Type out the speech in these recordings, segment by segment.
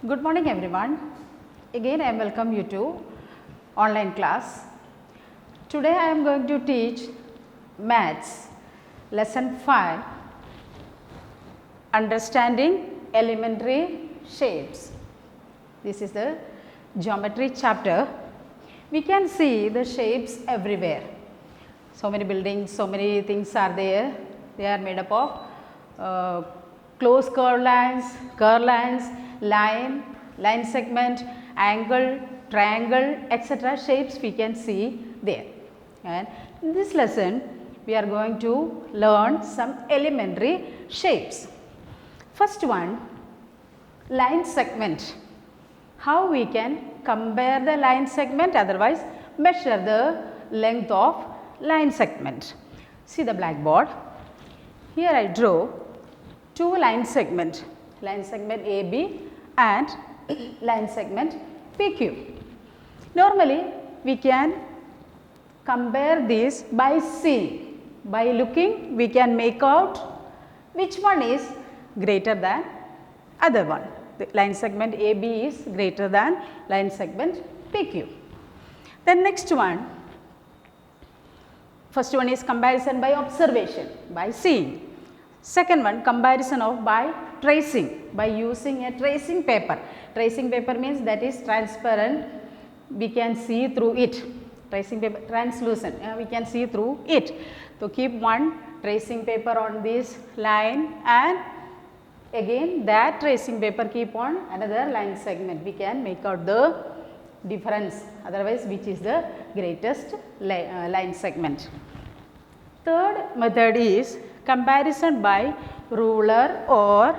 Good morning everyone. Again I welcome you to online class. Today I am going to teach maths lesson 5, understanding elementary shapes. This is the geometry chapter. We can see the shapes everywhere. So many buildings, so many things are there. They are made up of closed curved lines, line segment, angle, triangle, etc. shapes we can see there. And in this lesson, we are going to learn some elementary shapes. First one, line segment. How we can compare the line segment, otherwise measure the length of line segment. See the blackboard. Here I draw two line segment AB and line segment PQ. Normally we can compare this by seeing, by looking we can make out which one is greater than other one. The line segment AB is greater than line segment PQ. Then next one, first one is comparison by observation, by seeing. Second one, comparison of by tracing, by using a tracing paper. Tracing paper means that is transparent, we can see through it. Tracing paper, translucent, we can see through it. So keep one tracing paper on this line and again that tracing paper keep on another line segment. We can make out the difference, otherwise which is the greatest line segment. Third method is comparison by ruler or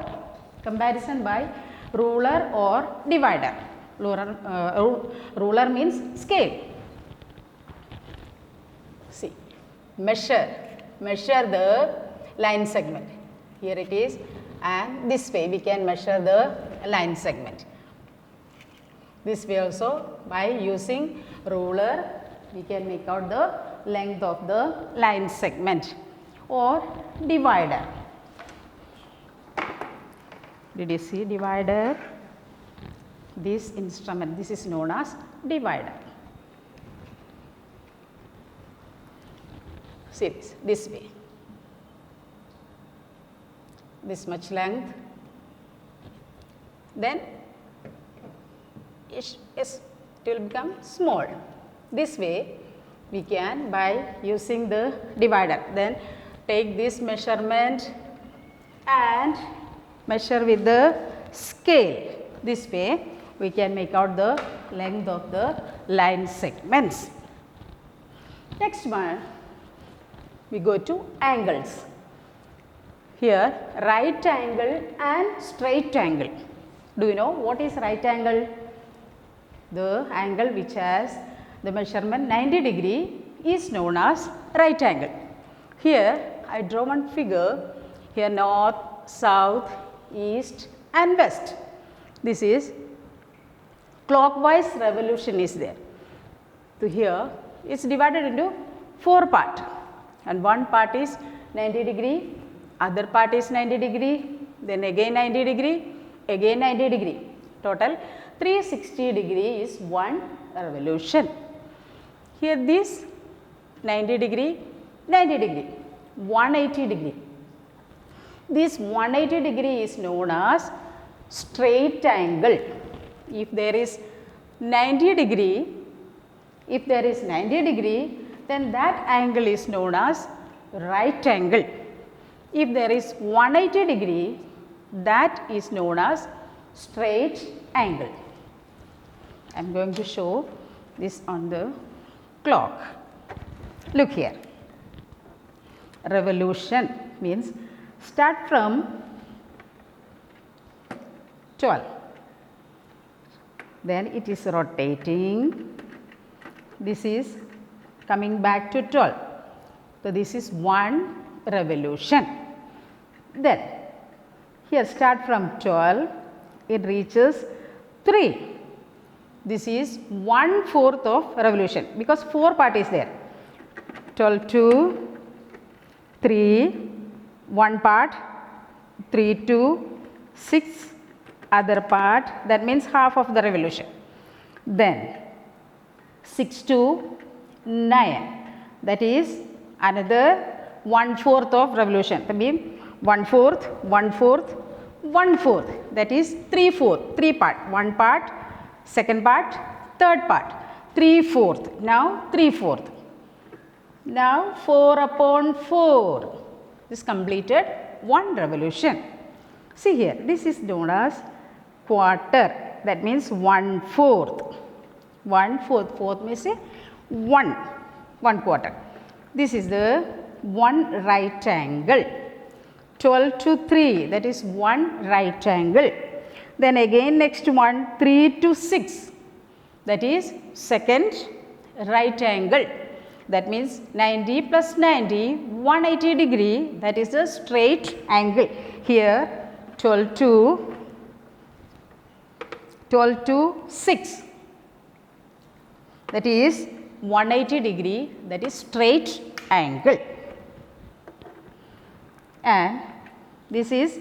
divider. Ruler means scale. See, measure the line segment. Here it is, and this way we can measure the line segment. This way also by using ruler we can make out the length of the line segment. Or divider. Did you see divider? This instrument, this is known as divider. See this way. This much length. Then it will become small. This way we can by using the divider. Then take this measurement and measure with the scale. This way we can make out the length of the line segments. Next one, we go to angles. Here right angle and straight angle. Do you know what is right angle? The angle which has the measurement 90 degree is known as right angle. Here I draw one figure. Here north, south, east and west. This is clockwise revolution is there. So here it is divided into 4 parts, and one part is 90 degree, other part is 90 degree, then again 90 degree, again 90 degree. Total 360 degree is one revolution. Here this 90 degree, 90 degree, 180 degree. This 180 degree is known as straight angle. If there is 90 degree, then that angle is known as right angle. If there is 180 degree, that is known as straight angle. I am going to show this on the clock. Look here. Revolution means start from 12. Then it is rotating. This is coming back to 12. So this is one revolution. Then here start from 12, it reaches 3. This is 1/4 of revolution because 4 part is there. 12 2, 3, 1 part, 3 2, 6, other part, that means half of the revolution. Then 6 to 9, that is another 1/4 of revolution. That means 1/4, 1/4, 1/4, that is 3/4, 3 part, 1 part, second part, third part, 3/4, now 3/4. Now 4/4, this completed one revolution. See here, this is known as quarter, that means 1/4. 1/4, fourth means 1 quarter. This is the one right angle. 12 to 3, that is one right angle. Then again next one, 3 to 6, that is second right angle. That means 90 plus 90, 180 degree, that is the straight angle. Here 12 to 6, that is 180 degree, that is straight angle. And this is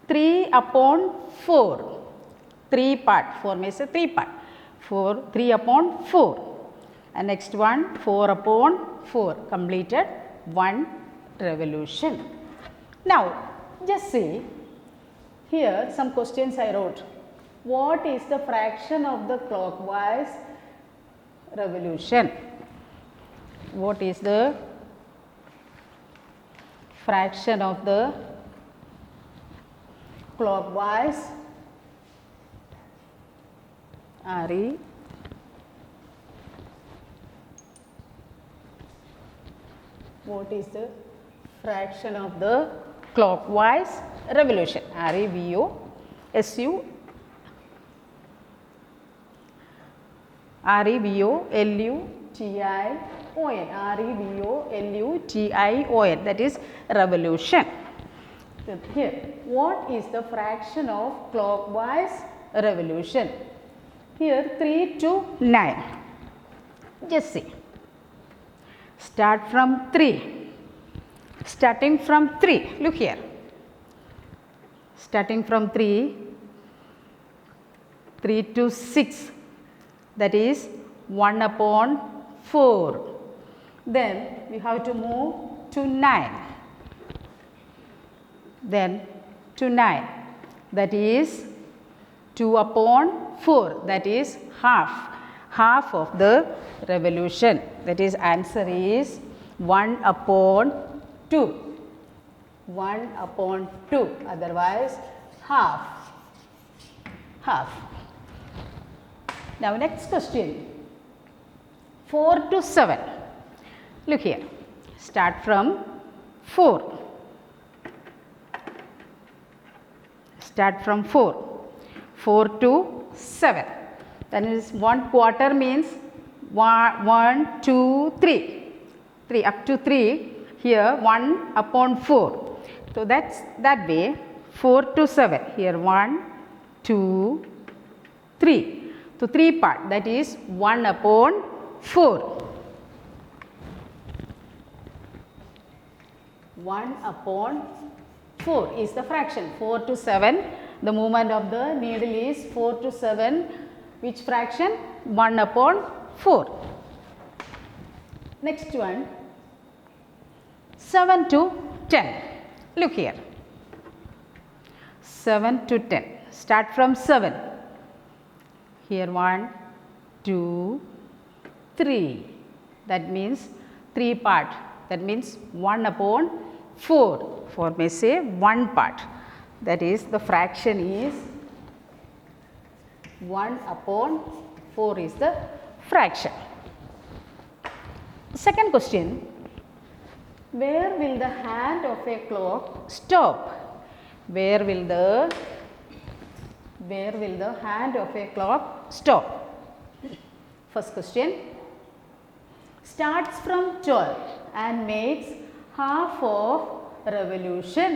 3/4, 3 part, 4 means 3 part, 3/4. And next one 4/4, completed one revolution. Now just see here, some questions I wrote. What is the fraction of the clockwise revolution? What is the fraction of the clockwise RE what is the fraction of the clockwise revolution? REVO SU REVO LU TION, REVO LU TION, that is revolution. So here, what is the fraction of clockwise revolution? Here 3 to 9. Just see. Start from 3. Starting from 3. Look here. Starting from 3. 3 to 6. That is 1/4. Then we have to move to 9. Then to 9. That is 2/4. That is half. Half of the revolution. That is answer is 1/2. 1/2. Otherwise half. Half. Now next question. 4 to 7. Look here. Start from 4. Start from 4. 4 to 7. That is 1/4 means 1, 2, 3. 3 up to 3. Here 1/4. So that's that way. 4 to 7. Here 1, 2, 3. So 3 part, that is 1/4. 1/4 is the fraction. 4 to 7, the movement of the needle is 4 to 7. Which fraction? 1/4. Next one, 7 to 10. Look here. 7 to 10. Start from 7. Here 1, 2, 3. That means 3 part. That means 1/4. 4 may say 1 part. That is the fraction is 1/4 is the fraction. Second question. Where will the hand of a clock stop? Where will the hand of a clock stop? First question. Starts from 12 and makes half of revolution.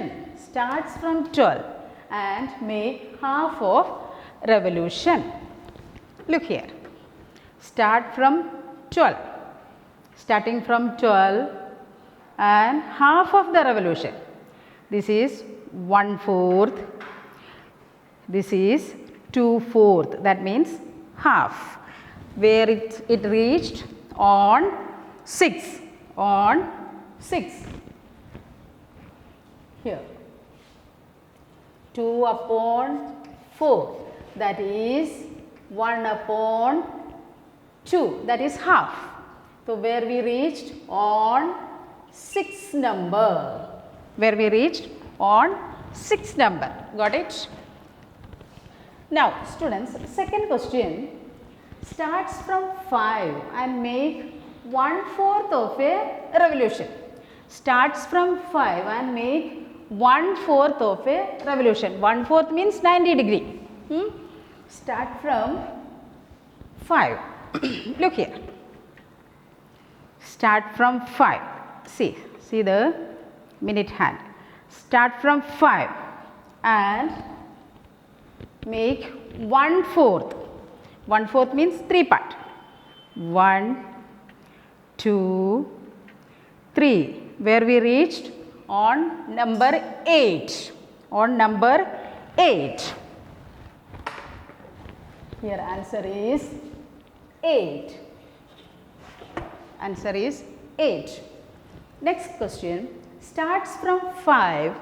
Starts from 12 and make half of revolution. Look here. Start from 12. Starting from 12 and half of the revolution. This is 1/4. This is 2/4, that means half, where it reached on 6, on 6. Here 2 upon 4, that is 1 upon 2, that is half. So, where we reached on 6 number, where we reached on 6 number, got it? Now, students, second question starts from 5 and make 1/4 of a revolution. Starts from 5 and make 1/4 of a revolution. 1/4 means 90 degree. Start from 5. Look here. Start from 5. See the minute hand. Start from 5 and make 1/4. 1/4 means 3 part. 1, 2, 3. Where we reached on number 8. On number 8. Here answer is 8. Answer is 8. Next question starts from 5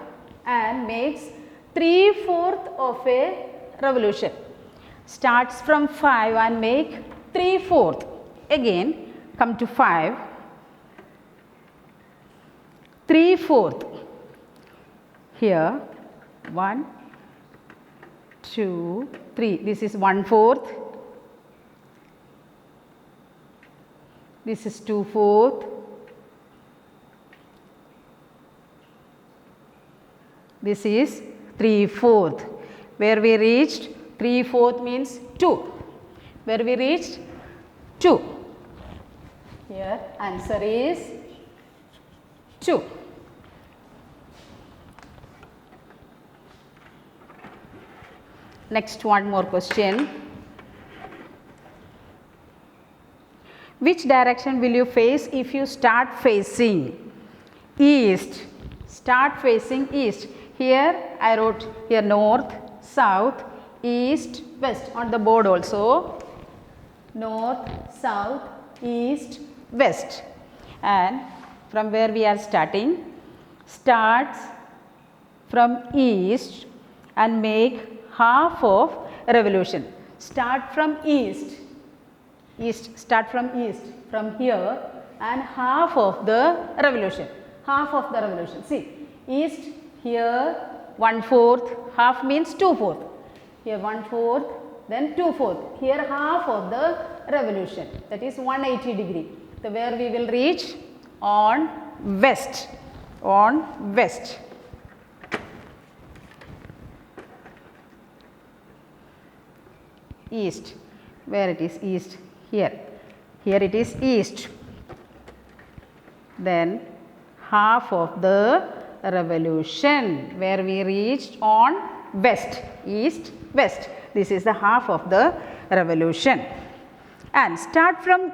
and makes 3/4 of a revolution. Starts from 5 and make 3/4. Again come to 5. 3/4. Here 1, 2, 3. This is 1/4. This is 2/4. This is 3/4. Where we reached 3/4 means 2. Where we reached 2. Here answer is 2. Next one more question. Which direction will you face if you start facing east? Start facing east. Here I wrote here north, south, east, west on the board also. North, south, east, west. And from where we are starting, starts from east and make half of revolution. Start from east. Start from east, from here, and half of the revolution. Half of the revolution. See, east here 1/4, half means 2/4. Here 1/4, then 2/4. Here half of the revolution, that is 180 degree. So, where we will reach on west. On west. East. Where it is east? Here. Here it is east. Then half of the revolution, where we reached on west. East, west. This is the half of the revolution. And start from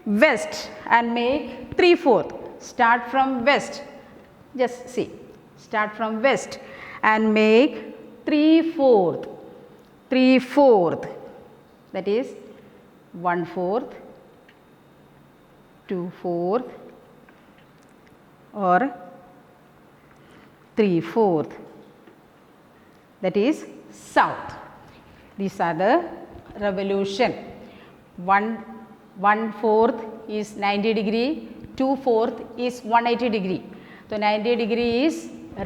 west and make 3/4. Start from west. Just see. Start from west and make 3/4. 3/4. That is 1/4, 2/4 or 3/4. That is south. These are the revolution. 1/4 is 90 degree, 2/4 is 180 degree. So, 90 degree is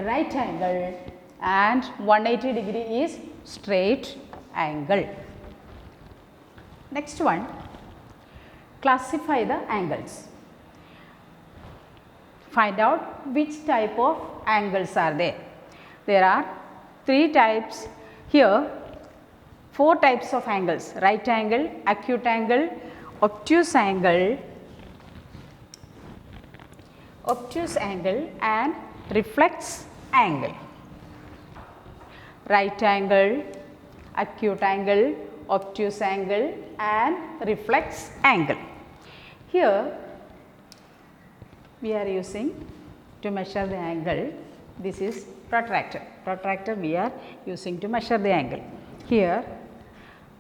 right angle and 180 degree is straight angle. Next one, classify the angles. Find out which type of angles are there. There are 3 types here, 4 types of angles: right angle, acute angle, obtuse angle, and reflex angle. Right angle, acute angle, obtuse angle and reflex angle. Here we are using to measure the angle. This is protractor. Protractor we are using to measure the angle. here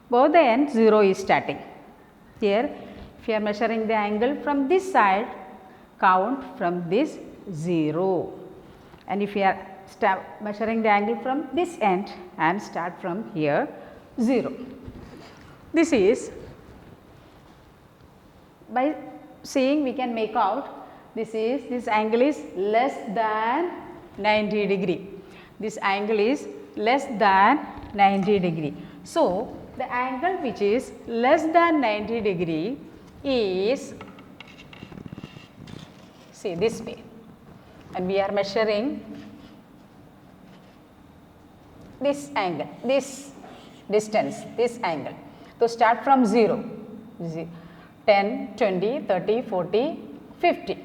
both the ends 0 is starting. Here if you are measuring the angle from this side, count from this 0, and if you are measuring the angle from this end and start from here 0. This is, by seeing we can make out this angle is less than 90 degree. This angle is less than 90 degree. So, the angle which is less than 90 degree is, see, this way, and we are measuring this angle, this distance, this angle. So, start from 0, 10, 20, 30, 40, 50,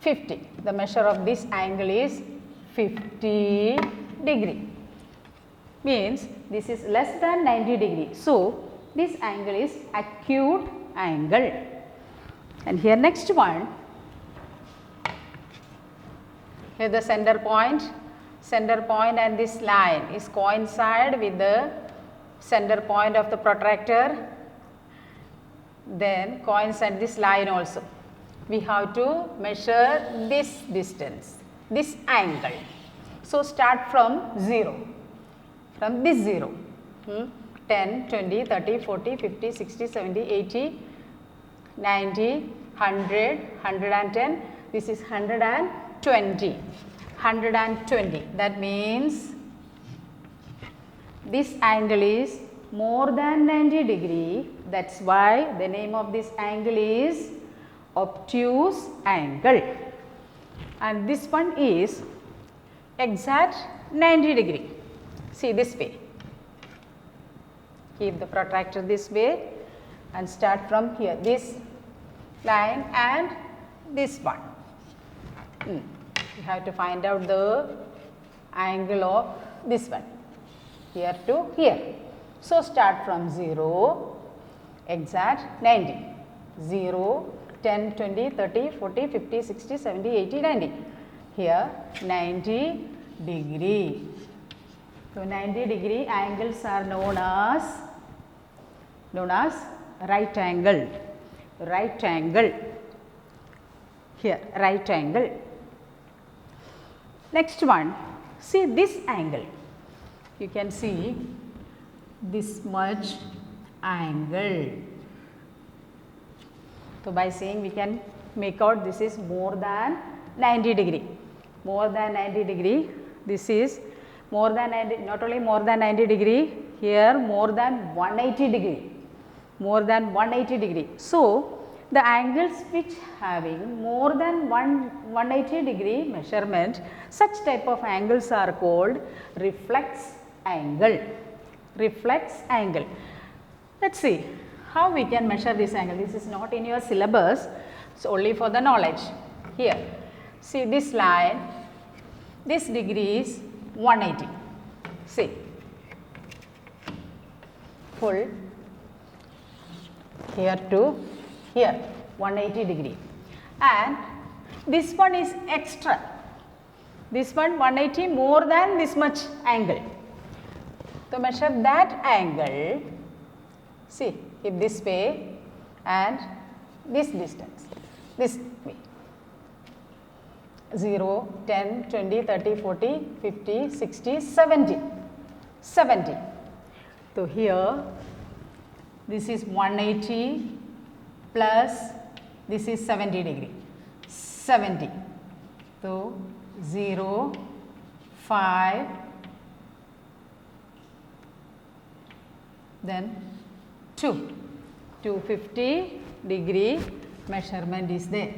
50. The measure of this angle is 50 degree, means this is less than 90 degree. So, this angle is acute angle. And here next one, here the center point and this line is coincide with the center point of the protractor, then coincide this line also. We have to measure this distance, this angle. So, start from 0, from this 0, 10, 20, 30, 40, 50, 60, 70, 80, 90, 100, 110, this is 120, 120. That means this angle is more than 90 degree. That is why the name of this angle is obtuse angle, and this one is exact 90 degree. See, this way, keep the protractor this way and start from here, this line and this one. You have to find out the angle of this one, here to here. So, start from 0, exact 90, 0, 10, 20, 30, 40, 50, 60, 70, 80, 90. Here 90 degree. So, 90 degree angles are known as right angle, right angle, here right angle. Next one, see this angle, you can see this much angle. So, by seeing we can make out this is more than 90 degree, more than 90 degree, this is more than 90, not only more than 90 degree, here more than 180 degree, more than 180 degree. So, the angles which having more than 180 degree measurement, such type of angles are called reflex angle, reflex angle. Let us see how we can measure this angle. This is not in your syllabus, it's only for the knowledge. Here, see this line, this degree is 180, see, full, here to here 180 degree, and this one is extra, this one 180 more than this much angle. To measure that angle, see, keep this way and this distance, this way, 0, 10, 20, 30, 40, 50, 60, 70, 70. So, here this is 180 plus this is 70 degree, 70. So, 0, 5, then 2, 250 degree measurement is there.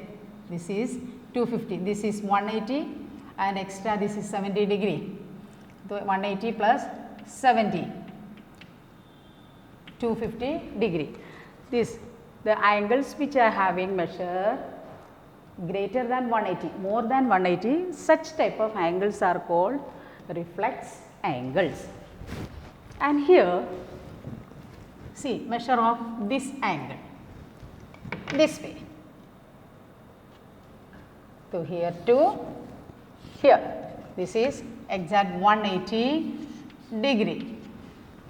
This is 250, this is 180 and extra this is 70 degree. So, 180 plus 70, 250 degree. This, the angles which are having measure greater than 180, more than 180, such type of angles are called reflex angles. And here, see, measure of this angle, this way. So, here to here, this is exact 180 degree.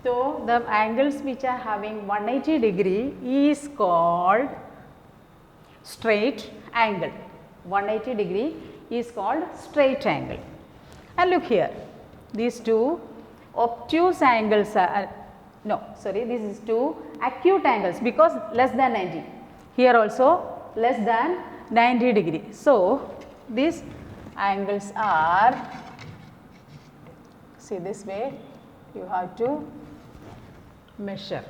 So the angles which are having 180 degree is called straight angle. 180 degree is called straight angle. And look here, these two obtuse angles are, this is two acute angles because less than 90. Here also less than 90 degree. So these angles are, see this way, you have to measure.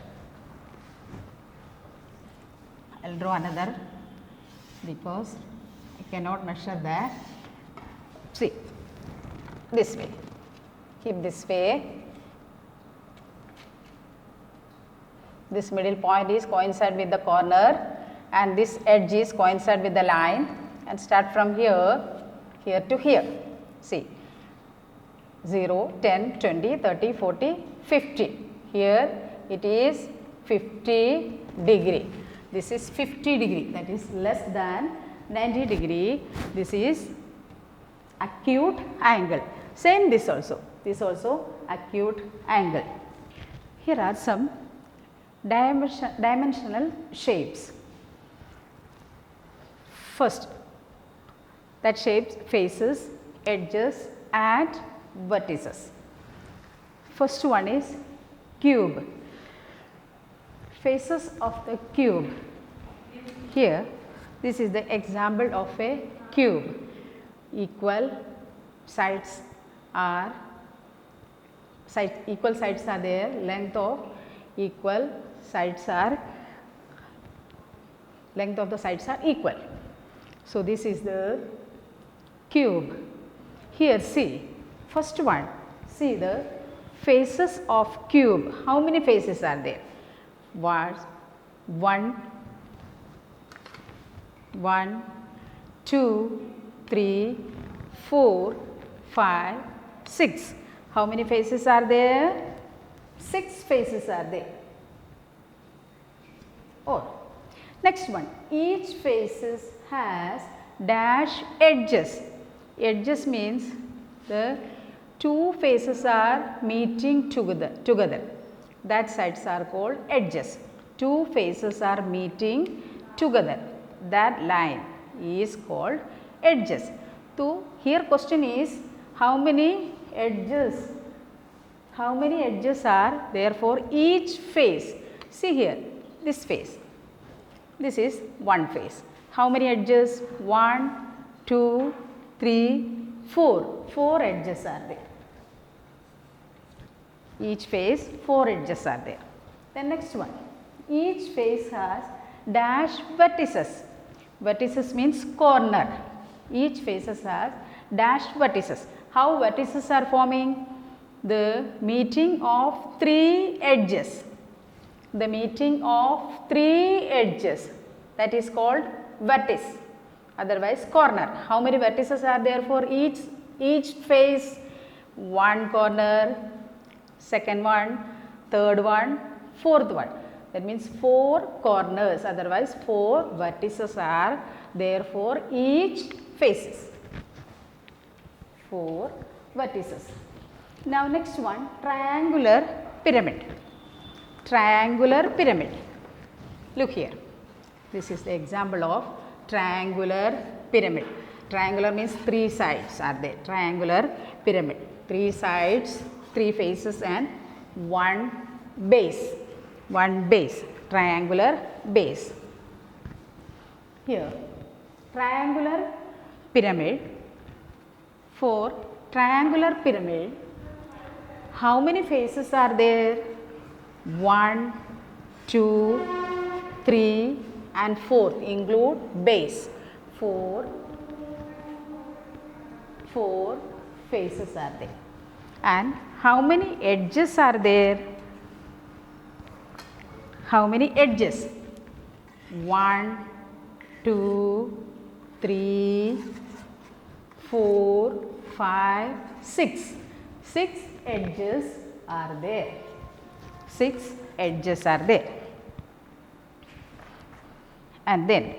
I will draw another because I cannot measure that. See, this way, keep this way. This middle point is coincide with the corner and this edge is coincide with the line, and start from here, here to here. See, 0, 10, 20, 30, 40, 50. Here it is 50 degree. This is 50 degree, that is less than 90 degree. This is acute angle. Same this also acute angle. Here are some dimensional shapes. First, that shapes faces, edges and vertices. First one is cube. Faces of the cube. Here, this is the example of a cube. Equal sides are there, length of equal sides are, length of the sides are equal. So this is the cube. Here see, first one, see the faces of cube. How many faces are there? 1, 2, 3, 4, 5, 6. How many faces are there? 6 faces are there. Or next one, each faces has dash edges. Edges means the two faces are meeting together. That sides are called edges. Two faces are meeting together. That line is called edges. So here question is how many edges? How many edges are there for each face? See here, this face. This is one face. How many edges? 1, 2, 3, 4. 4 edges are there. Each face 4 edges are there. Then next one, each face has dash vertices. Vertices means corner. Each faces has dash vertices. How vertices are forming? The meeting of 3 edges. The meeting of 3 edges, that is called vertice, otherwise corner. How many vertices are there for each face? 1 corner, second one, third one, fourth one. That means 4 corners, otherwise 4 vertices are there for each faces. 4 vertices. Now next one, triangular pyramid. Triangular pyramid. Look here. This is the example of triangular pyramid. Triangular means 3 sides are there. Triangular pyramid. 3 sides, 3 faces and 1 base. 1 base. Triangular base. Here, triangular pyramid. For triangular pyramid, how many faces are there? 1, 2, 3 and 4 include base. 4 faces are there. And how many edges are there? How many edges? 1, 2, 3, 4, 5, 6. 6 edges are there. 6 edges are there. And then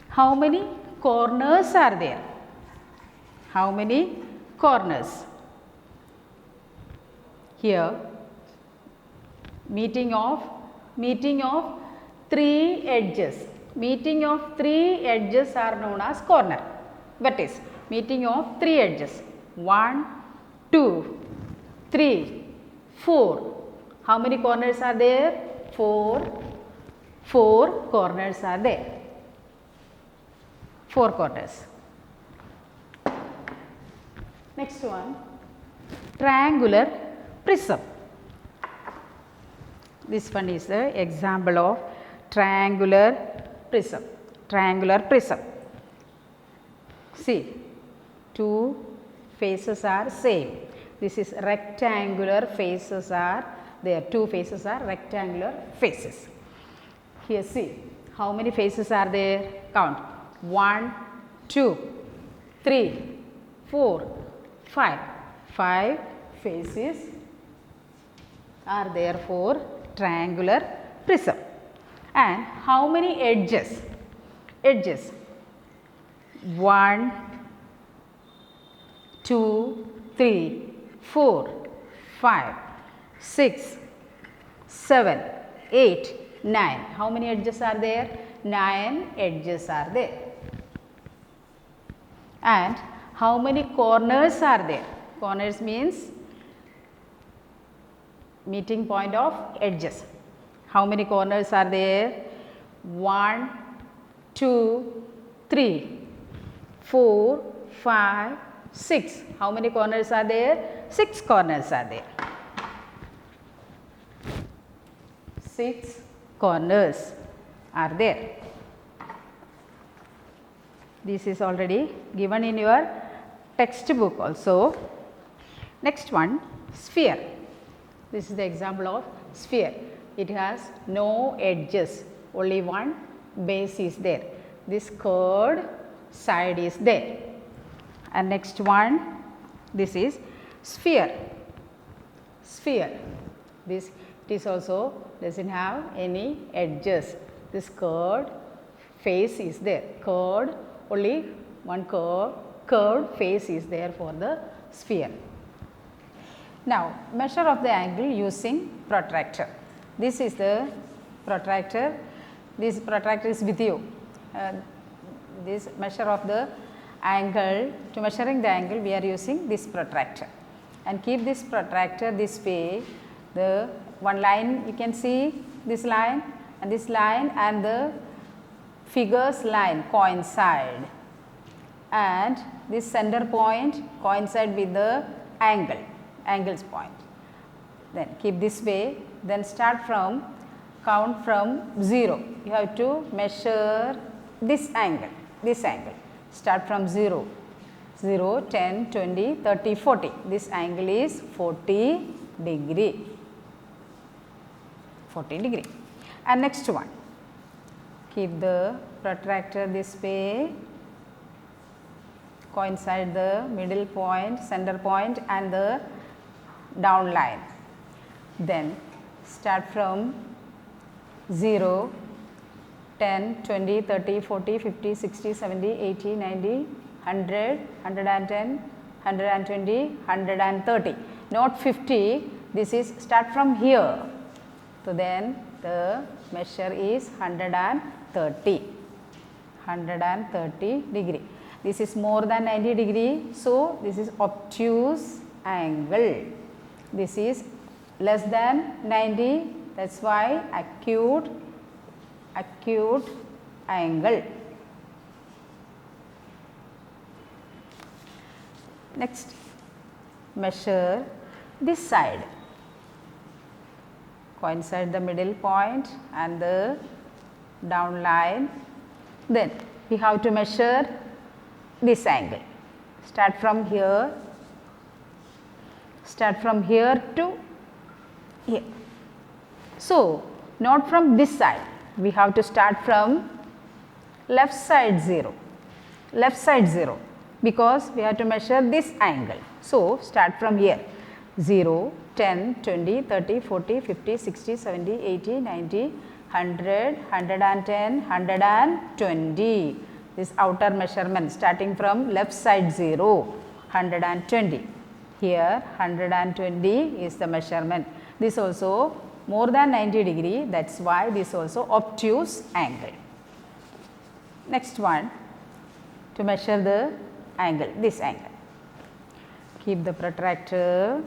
how many corners are there? How many corners? Here meeting of three edges. Meeting of three edges are known as corner. Vertex. Meeting of three edges. 1, 2, 3, 4. How many corners are there? 4. 4 corners are there. 4 corners. Next one, triangular prism. This one is the example of triangular prism. Triangular prism. See, two faces are same. This is rectangular faces are there. Two faces are rectangular faces. Here see, how many faces are there? Count. 1, 2, 3, 4, 5. 5 faces are there for triangular prism. And how many edges? Edges. 1, 2, 3, 4, 5, 6, 7, 8, 9. How many edges are there? 9 edges are there. And how many corners are there? Corners means meeting point of edges. How many corners are there? 1, 2, 3, 4, 5, 6. How many corners are there? 6 corners are there. 6 corners are there. This is already given in your textbook also. Next one, sphere. This is the example of sphere. It has no edges, only one base is there. This curved side is there. And next one, this is sphere. Sphere. This it is also doesn't have any edges. This curved face is there. Curved, only one curved face is there for the sphere. Now, measure of the angle using protractor. This is the protractor. This protractor is with you. This measure of the angle, to measuring the angle we are using this protractor. And keep this protractor this way. The one line you can see, this line and this line and the figures line coincide, and this center point coincide with the angles point. Then keep this way, then start from, count from 0. You have to measure this angle. Start from 0, 0, 10, 20, 30, 40. This angle is 40 degree. 40 degree. And next one, keep the protractor this way, coincide the middle point, center point and the down line. Then start from 0, 10, 20, 30, 40, 50, 60, 70, 80, 90, 100, 110, 120, 130. Not 50, this is start from here. So then the measure is 130 degree. This is more than 90 degree. So this is obtuse angle. This is less than 90. That's why acute angle. Next, measure this side. Coincide the middle point and the down line. Then we have to measure this angle. Start from here to here. So not from this side, we have to start from left side 0, because we have to measure this angle. So start from here, 0, 10, 20, 30, 40, 50, 60, 70, 80, 90, 100, 110, 120. This outer measurement starting from left side 0, 120. Here 120 is the measurement. This also more than 90 degree, that is why this also obtuse angle. Next one, to measure the angle, this angle. Keep the protractor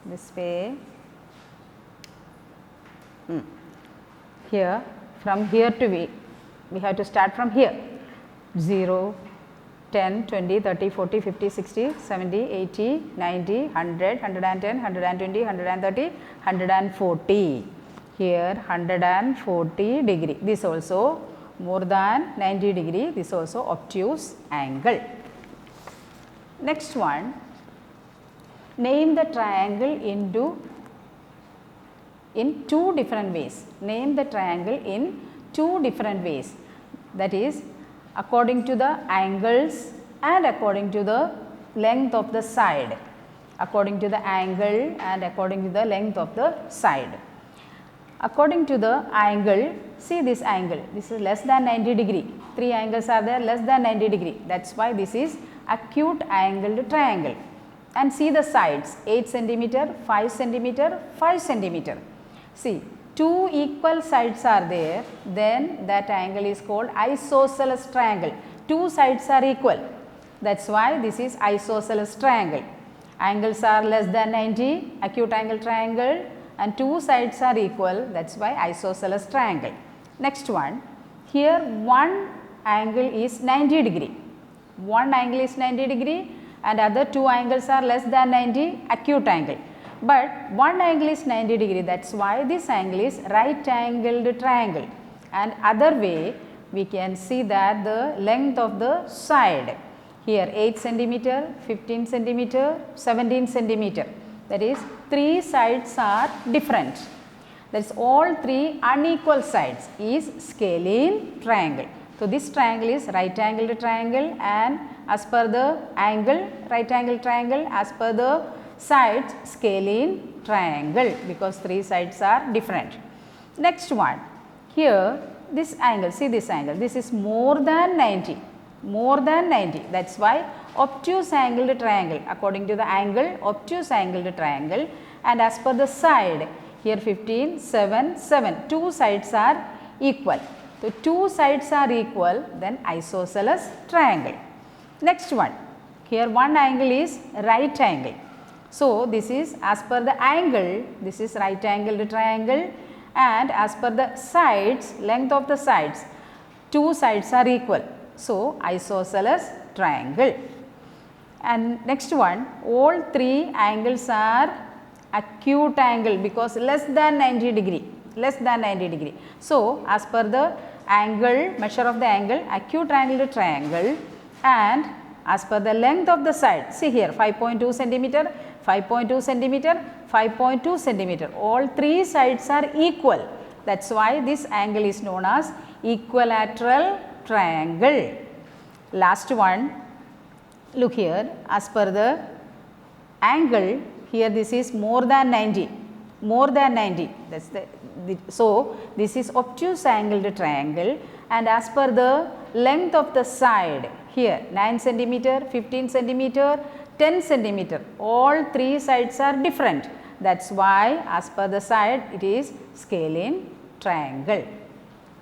this way. Here, from here to we have to start from here. 0, 10, 20, 30, 40, 50, 60, 70, 80, 90, 100, 110, 120, 130, 140. Here 140 degree. This also more than 90 degree. This also obtuse angle. Next one, name the triangle in two different ways. Name the triangle in two different ways. That is, according to the angles and according to the length of the side. According to the angle and according to the length of the side. According to the angle, see this angle, this is less than 90 degree. Three angles are there less than 90 degree. That is why this is acute angled triangle. And see the sides, 8 centimeter, 5 centimeter, 5 centimeter. See, two equal sides are there, then that angle is called isosceles triangle. Two sides are equal. That is why this is isosceles triangle. Angles are less than 90, acute angle triangle, and two sides are equal, that is why isosceles triangle. Next one, here one angle is 90 degree. One angle is 90 degree and other two angles are less than 90, acute angle. But one angle is 90 degree, that is why this angle is right angled triangle. And other way, we can see that the length of the side, here 8 centimeter, 15 centimeter, 17 centimeter. That is, three sides are different. That is, all three unequal sides is scalene triangle. So, this triangle is right angled triangle, and as per the angle, right angled triangle, as per the sides, scalene triangle, because three sides are different. Next one, here this angle, see this angle, this is more than 90, more than 90. That is why obtuse angled triangle, according to the angle, obtuse angled triangle, and as per the side, here 15, 7, 7, two sides are equal. So, two sides are equal, then isosceles triangle. Next one, here one angle is right angle. So, this is as per the angle, this is right angled triangle, and as per the sides, length of the sides, two sides are equal. So, isosceles triangle. And next one, all three angles are acute angle because less than 90 degree, less than 90 degree. So, as per the angle, measure of the angle, acute angled triangle, and as per the length of the side, see here 5.2 centimeter, 5.2 centimeter, 5.2 centimeter, all three sides are equal. That is why this angle is known as equilateral triangle. Last one, look here, as per the angle, here this is more than 90, more than 90, that is so this is obtuse angled triangle, and as per the length of the side, here 9 centimeter, 15 centimeter, 10 centimeter, all three sides are different. That is why as per the side it is scalene triangle.